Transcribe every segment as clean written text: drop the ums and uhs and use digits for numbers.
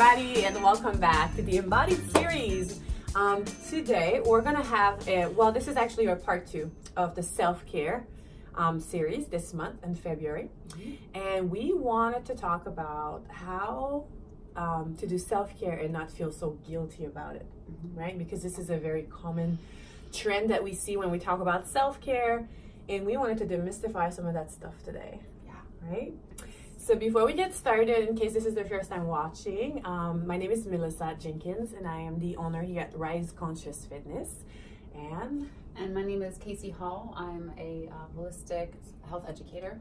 everybody, and welcome back to the Embodied Series. Today we're gonna have this is actually our part 2 of the self-care series this month in February. And we wanted to talk about how to do self-care and not feel so guilty about it, right? Because this is a very common trend that we see when we talk about self-care, and we wanted to demystify some of that stuff today. Right? So before we get started, in case this is the first time watching, my name is Melissa Jenkins, and I am the owner here at RYS Conscious Fitness. And my name is Casey Hall. I'm a holistic health educator.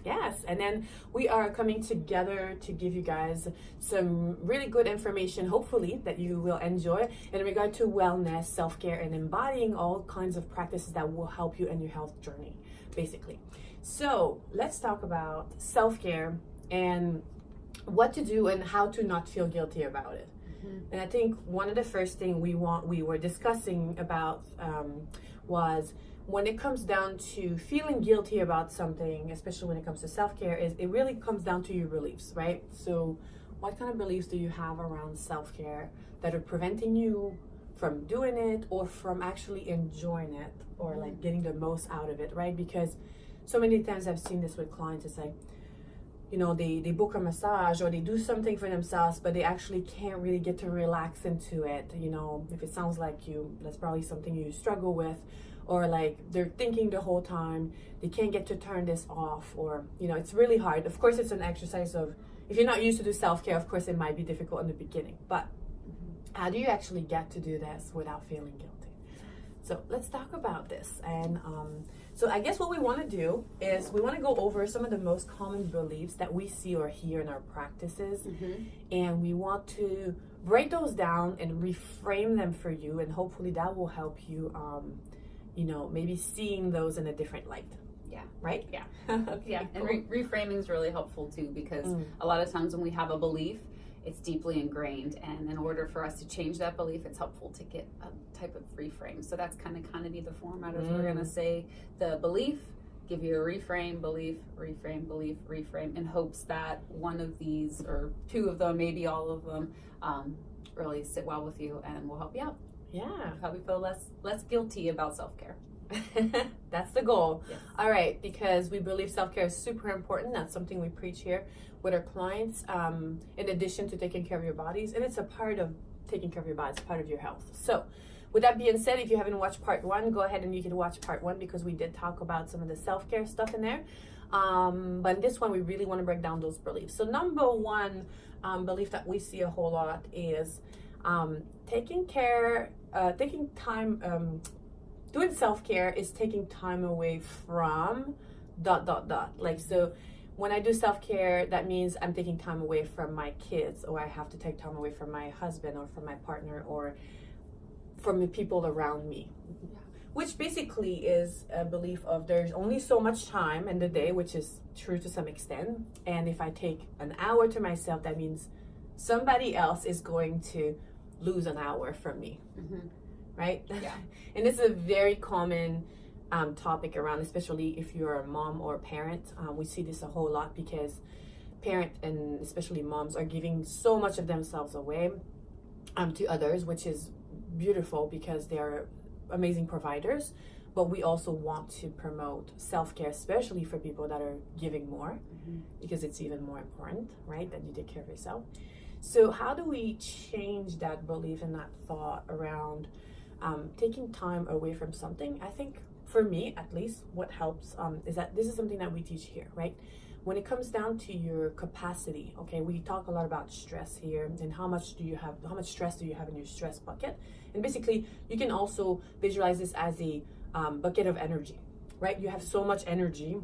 Yes, and then we are coming together to give you guys some really good information, hopefully, that you will enjoy in regard to wellness, self-care, and embodying all kinds of practices that will help you in your health journey, basically. So let's talk about self-care and what to do and how to not feel guilty about it. And I think one of the first things we were discussing about was when it comes down to feeling guilty about something, especially when it comes to self-care, is it really comes down to your beliefs, right? So what kind of beliefs do you have around self-care that are preventing you from doing it or from actually enjoying it or like getting the most out of it, right? Because so many times I've seen this with clients. It's like, you know, they book a massage or they do something for themselves, but they actually can't really get to relax into it. You know, if it sounds like you, that's probably something you struggle with, or like they're thinking the whole time, they can't get to turn this off, or, you know, it's really hard. Of course, it's an exercise of, if you're not used to do self-care, of course, it might be difficult in the beginning, but how do you actually get to do this without feeling guilty? So let's talk about this. And so I guess what we want to do is we want to go over some of the most common beliefs that we see or hear in our practices. And we want to break those down and reframe them for you. And hopefully that will help you, you know, maybe seeing those in a different light. Yeah. Right? Yeah. Okay, Yeah. cool. And reframing is really helpful too, because a lot of times when we have a belief, it's deeply ingrained, and in order for us to change that belief, it's helpful to get a type of reframe. So that's kind of be the format of we're going to say the belief, give you a reframe, belief, reframe, belief, reframe, in hopes that one of these or two of them, maybe all of them, really sit well with you and will help you out. Yeah. Help you feel less guilty about self-care. That's the goal. Yes. All right, because we believe self-care is super important. That's something we preach here with our clients, in addition to taking care of your bodies, and it's a part of taking care of your body. It's part of your health. So with that being said, if you haven't watched part 1, go ahead and you can watch part 1, because we did talk about some of the self-care stuff in there, but in this one we really want to break down those beliefs. So number one belief that we see a whole lot is doing self-care is taking time away from ... Like, so when I do self-care, that means I'm taking time away from my kids, or I have to take time away from my husband or from my partner or from the people around me. Which basically is a belief of there's only so much time in the day, which is true to some extent. And if I take an hour to myself, that means somebody else is going to lose an hour from me. Right? Yeah. And this is a very common topic around, especially if you're a mom or a parent. We see this a whole lot because parents, and especially moms, are giving so much of themselves away to others, which is beautiful because they are amazing providers. But we also want to promote self-care, especially for people that are giving more, because it's even more important, right, that you take care of yourself. So how do we change that belief and that thought around taking time away from something? I think for me, at least, what helps is that this is something that we teach here, right? When it comes down to your capacity, okay, we talk a lot about stress here and how much stress do you have in your stress bucket? And basically, you can also visualize this as a bucket of energy, right? You have so much energy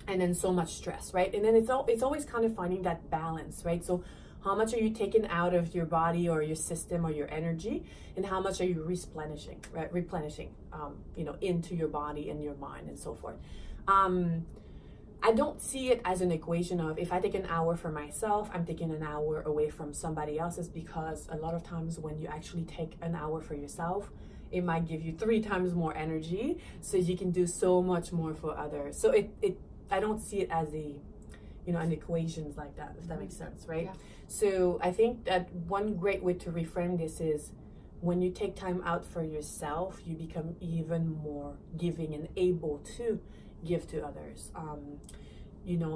and then so much stress, right? And then it's always kind of finding that balance, right? So how much are you taking out of your body or your system or your energy, and how much are you replenishing, right? You know, into your body and your mind and so forth. I don't see it as an equation of if I take an hour for myself, I'm taking an hour away from somebody else's, because a lot of times when you actually take an hour for yourself, it might give you 3 times more energy, so you can do so much more for others. So I don't see it as a and equations like that, if that makes sense, right? Yeah. So I think that one great way to reframe this is when you take time out for yourself, you become even more giving and able to give to others.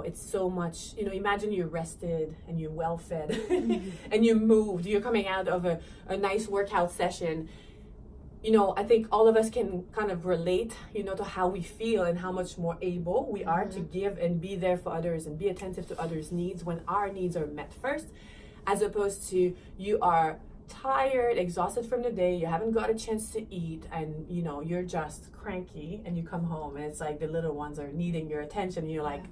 It's so much, imagine you're rested and you're well fed and you moved, you're coming out of a nice workout session. I think all of us can kind of relate, to how we feel and how much more able we are to give and be there for others and be attentive to others' needs when our needs are met first, as opposed to you are tired, exhausted from the day, you haven't got a chance to eat, and you're just cranky, and you come home and it's like the little ones are needing your attention, and you're like,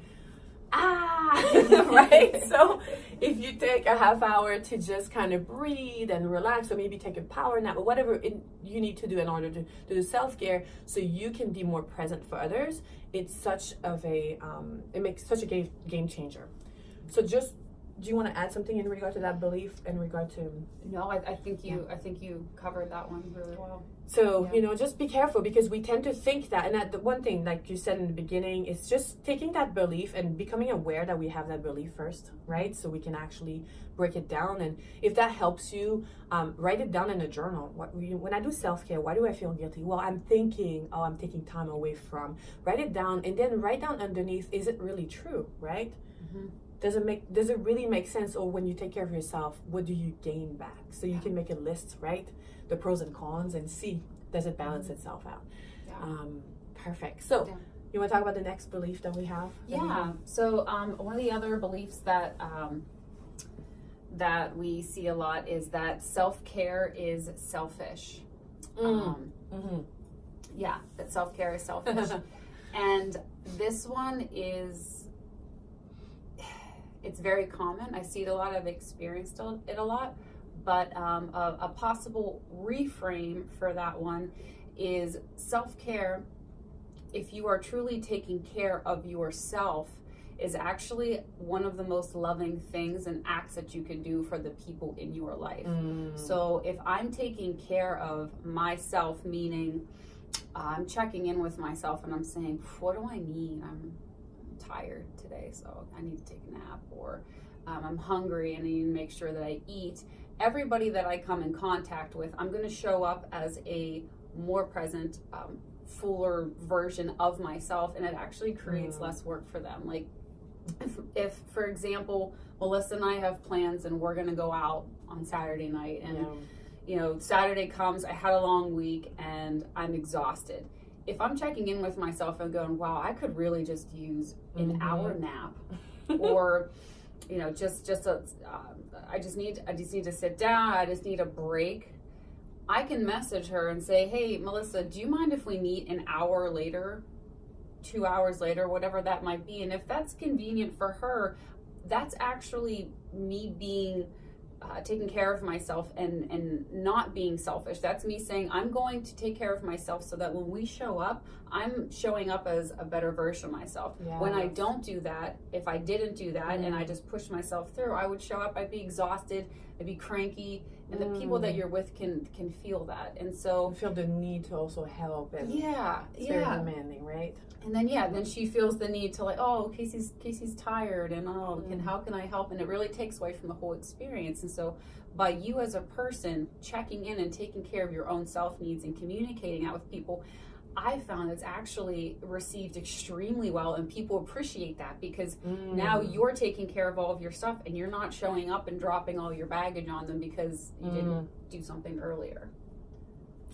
right? So if you take a half hour to just kind of breathe and relax, or maybe take a power nap, or whatever you need to do in order to do self-care so you can be more present for others, it's such of a it makes such a game changer. So just, do you want to add something in regard to that belief, in regard to? No, I think you covered that one really well. So, just be careful, because we tend to think that, and that the one thing, like you said in the beginning, is just taking that belief and becoming aware that we have that belief first, right? So we can actually break it down. And if that helps you, write it down in a journal. When I do self-care, why do I feel guilty? Well, I'm thinking, I'm taking time away from. Write it down, and then write down underneath, is it really true, right? Mm-hmm. Does it really make sense? Or when you take care of yourself, what do you gain back? So you can make a list, right? The pros and cons, and see, does it balance itself out? Yeah. Perfect. So you want to talk about the next belief that we have? So one of the other beliefs that we see a lot is that self-care is selfish. That self-care is selfish. And this one is, it's very common. I see it a lot. I've experienced it a lot. But a possible reframe for that one is self-care, if you are truly taking care of yourself, is actually one of the most loving things and acts that you can do for the people in your life. So if I'm taking care of myself, meaning I'm checking in with myself and I'm saying, what do I need? I'm tired today, so I need to take a nap, or I'm hungry and I need to make sure that I eat. Everybody that I come in contact with, I'm going to show up as a more present, fuller version of myself, and it actually creates less work for them. Like if for example, Melissa and I have plans and we're going to go out on Saturday night, and Saturday comes, I had a long week and I'm exhausted. If I'm checking in with myself and going, wow, I could really just use an hour nap, or I just need to sit down, I just need a break, I can message her and say, hey, Melissa, do you mind if we meet an hour later, 2 hours later, whatever that might be? And if that's convenient for her, that's actually me being taking care of myself and not being selfish. That's me saying, I'm going to take care of myself so that when we show up, I'm showing up as a better version of myself. Yes. When I don't do that, if I didn't do that and I just pushed myself through, I would show up, I'd be exhausted, I'd be cranky, and the people that you're with can feel that. And so you feel the need to also help, and it's very demanding, right? And then she feels the need to, like, oh, Casey's tired, and how can I help? And it really takes away from the whole experience. And so by you as a person checking in and taking care of your own self needs and communicating that with people, I found it's actually received extremely well, and people appreciate that, because now you're taking care of all of your stuff and you're not showing up and dropping all your baggage on them because you didn't do something earlier.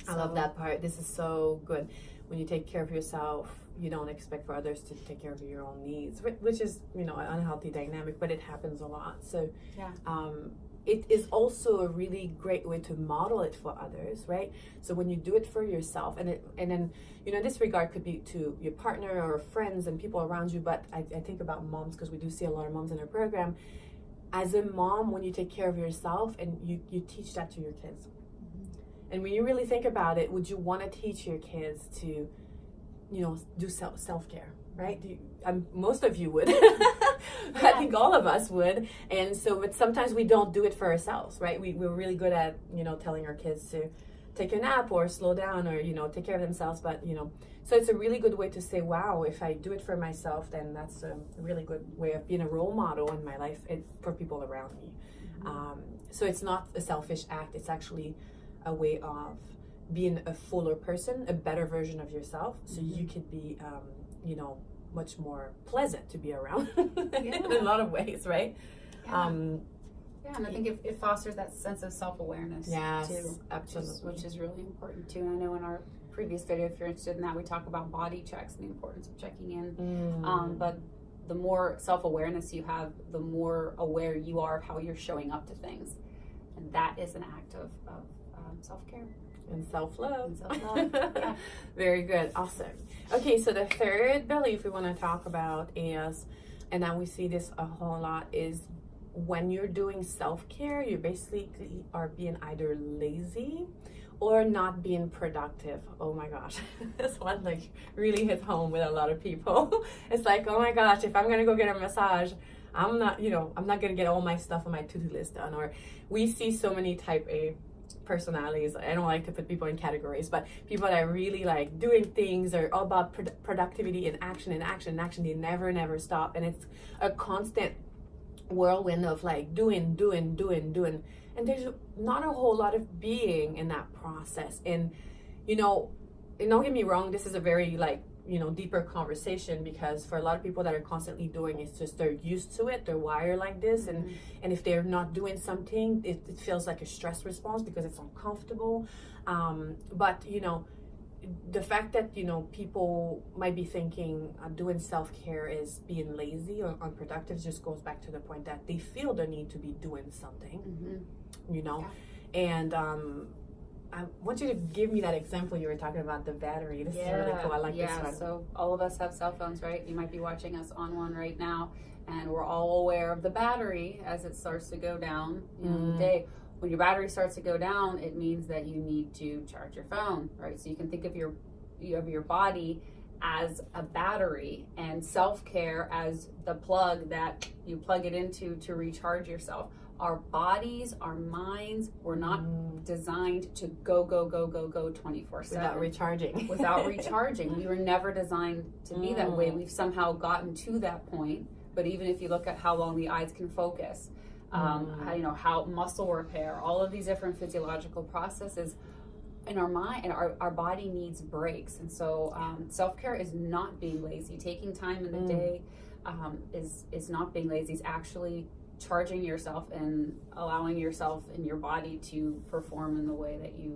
I love that part. This is so good. When you take care of yourself, you don't expect for others to take care of your own needs, which is, an unhealthy dynamic, but it happens a lot. So it is also a really great way to model it for others, right? So when you do it for yourself, and then, in this regard could be to your partner or friends and people around you, but I think about moms, because we do see a lot of moms in our program. As a mom, when you take care of yourself, and you teach that to your kids. And when you really think about it, would you want to teach your kids to, do self-care, right? Most of you would. I think all of us would. And so, but sometimes we don't do it for ourselves, right? We're really good at, telling our kids to take a nap or slow down or, you know, take care of themselves. But, you know, so it's a really good way to say, wow, if I do it for myself, then that's a really good way of being a role model in my life for people around me. So it's not a selfish act. It's actually a way of being a fuller person, a better version of yourself. So you could be, you know, much more pleasant to be around in a lot of ways, right? Yeah. And I think it fosters that sense of self-awareness too, absolutely. which is really important too. And I know in our previous video, if you're interested in that, we talk about body checks and the importance of checking in. But the more self-awareness you have, the more aware you are of how you're showing up to things. And that is an act of self-care. And self-love. Yeah. Very good. Awesome. Okay, so the third belief we want to talk about is, and now we see this a whole lot, is when you're doing self-care, you basically are being either lazy or not being productive. Oh my gosh. This one like really hits home with a lot of people. It's like, oh my gosh, if I'm going to go get a massage, I'm not going to get all my stuff on my to-do list done. Or we see so many type A personalities. I don't like to put people in categories, but people that are really like doing things are all about productivity and action and action and action. They never stop. And it's a constant whirlwind of like doing. And there's not a whole lot of being in that process. And, you know, and don't get me wrong, this is a very like, you know, deeper conversation, because for a lot of people that are constantly doing, it's just they're used to it, they're wired like this, and if they're not doing something, it feels like a stress response because it's uncomfortable. But you know, the fact that, you know, people might be thinking doing self-care is being lazy or unproductive just goes back to the point that they feel the need to be doing something, you know. And I want you to give me that example you were talking about, the battery. This is really cool. I like this one. So all of us have cell phones, right? You might be watching us on one right now, and we're all aware of the battery as it starts to go down in the day. When your battery starts to go down, it means that you need to charge your phone, right? So you can think of your body as a battery, and self-care as the plug that you plug it into to recharge yourself. Our bodies, our minds were not designed to go 24/7 without recharging. Without recharging. We were never designed to be that way. We've somehow gotten to that point. But even if you look at how long the eyes can focus, how, you know, how muscle repair, all of these different physiological processes in our mind, and our body needs breaks. And so self-care is not being lazy. Taking time in the day is not being lazy. It's actually charging yourself and allowing yourself and your body to perform in the way that you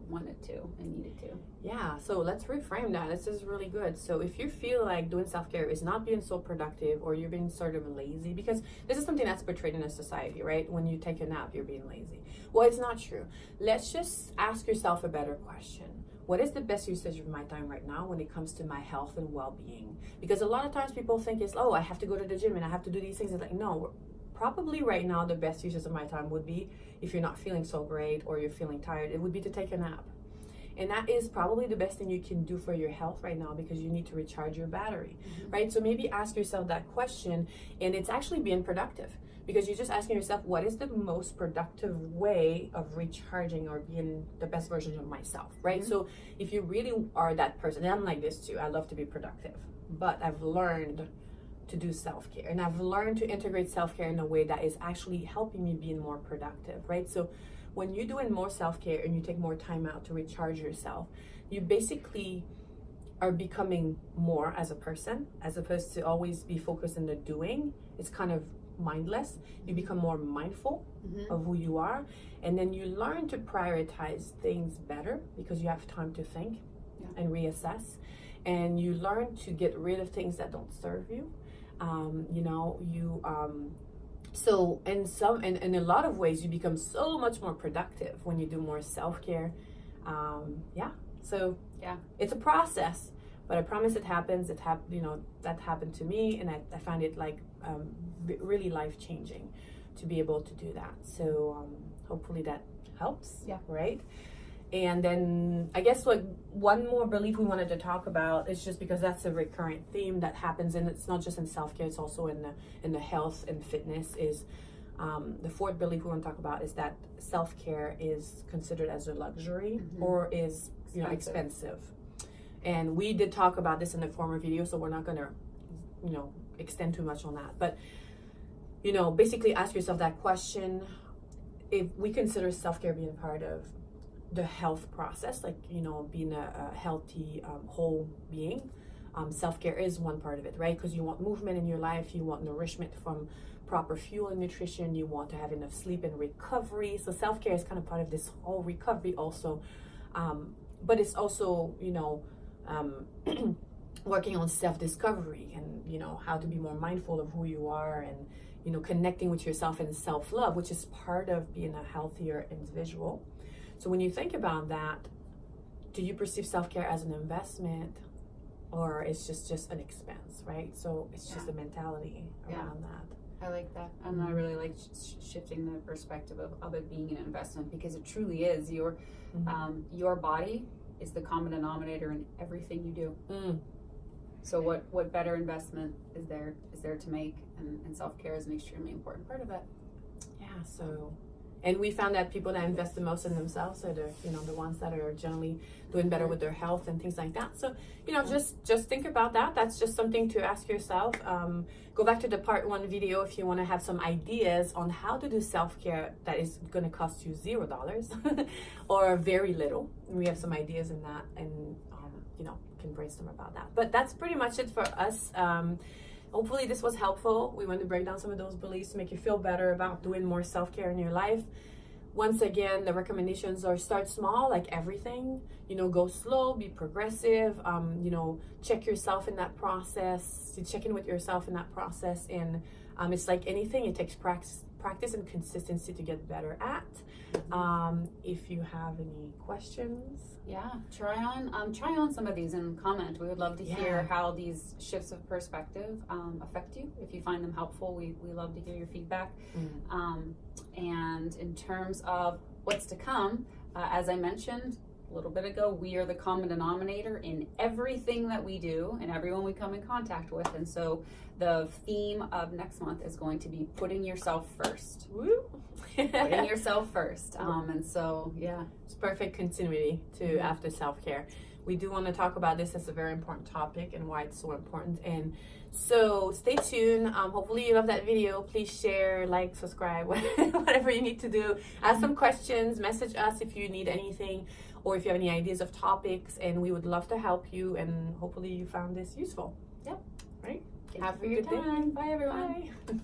want it to and need it to. Yeah, so let's reframe that. This is really good. So if you feel like doing self-care is not being so productive, or you're being sort of lazy, because this is something that's portrayed in a society, right? When you take a nap, you're being lazy. Well, it's not true. Let's just ask yourself a better question. What is the best usage of my time right now when it comes to my health and well-being? Because a lot of times people think it's, oh, I have to go to the gym and I have to do these things. It's like, no, probably right now the best uses of my time would be, if you're not feeling so great or you're feeling tired, it would be to take a nap. And that is probably the best thing you can do for your health right now, because you need to recharge your battery, right? So maybe ask yourself that question, and it's actually being productive, because you're just asking yourself, what is the most productive way of recharging or being the best version of myself, right? So if you really are that person, and I'm like this too, I love to be productive, but I've learned to do self-care, and I've learned to integrate self-care in a way that is actually helping me be more productive, right? So when you're doing more self-care and you take more time out to recharge yourself, you basically are becoming more as a person, as opposed to always be focused in the doing. It's kind of mindless. You become more mindful of who you are, and then you learn to prioritize things better because you have time to think and reassess, and you learn to get rid of things that don't serve you. So in a lot of ways, you become so much more productive when you do more self-care. It's a process, but I promise it happens. That happened to me, and I find it like really life-changing to be able to do that. So hopefully that helps. Yeah. Right. And then I guess like one more belief we wanted to talk about is, just because that's a recurrent theme that happens, and it's not just in self-care, it's also in the health and fitness, is The fourth belief we want to talk about is that self-care is considered as a luxury or is expensive. And we did talk about this in the former video, so we're not going to extend too much on that. But basically ask yourself that question. If we consider self-care being part of the health process, like being a healthy whole being, self-care is one part of it, right? Because you want movement in your life, you want nourishment from proper fuel and nutrition, you want to have enough sleep and recovery. So self-care is kind of part of this whole recovery also, but it's also working on self-discovery and how to be more mindful of who you are, and connecting with yourself and self-love, which is part of being a healthier individual. So when you think about that, do you perceive self-care as an investment, or it's just an expense, right? So it's just a mentality around that. I like that, and I really like shifting the perspective of it being an investment, because it truly is. Your body is the common denominator in everything you do. So what better investment is there to make, and self-care is an extremely important part of that. Yeah. So, and we found that people that invest the most in themselves are the ones that are generally doing better with their health and things like that. So just think about that. That's just something to ask yourself. Go back to the part 1 video if you want to have some ideas on how to do self-care that is going to cost you $0 or very little. We have some ideas in that, and can brainstorm about that. But that's pretty much it for us. Hopefully this was helpful. We want to break down some of those beliefs to make you feel better about doing more self-care in your life. Once again, the recommendations are start small, like everything. Go slow, be progressive. Check yourself in that process. You check in with yourself in that process, and it's like anything. It takes practice and consistency to get better at. If you have any questions, try on some of these and comment. We would love to hear how these shifts of perspective affect you. If you find them helpful, we love to hear your feedback. And in terms of what's to come, as I mentioned a little bit ago, we are the common denominator in everything that we do and everyone we come in contact with. And so the theme of next month is going to be putting yourself first. Woo! Putting yourself first. And so, it's perfect continuity to after self-care. We do want to talk about this as a very important topic and why it's so important. And so stay tuned. Hopefully you love that video. Please share, like, subscribe, whatever you need to do. Ask some questions, message us if you need anything, or if you have any ideas of topics, and we would love to help you. And hopefully you found this useful. Yep. Right? Have a good time. Bye, everyone. Bye.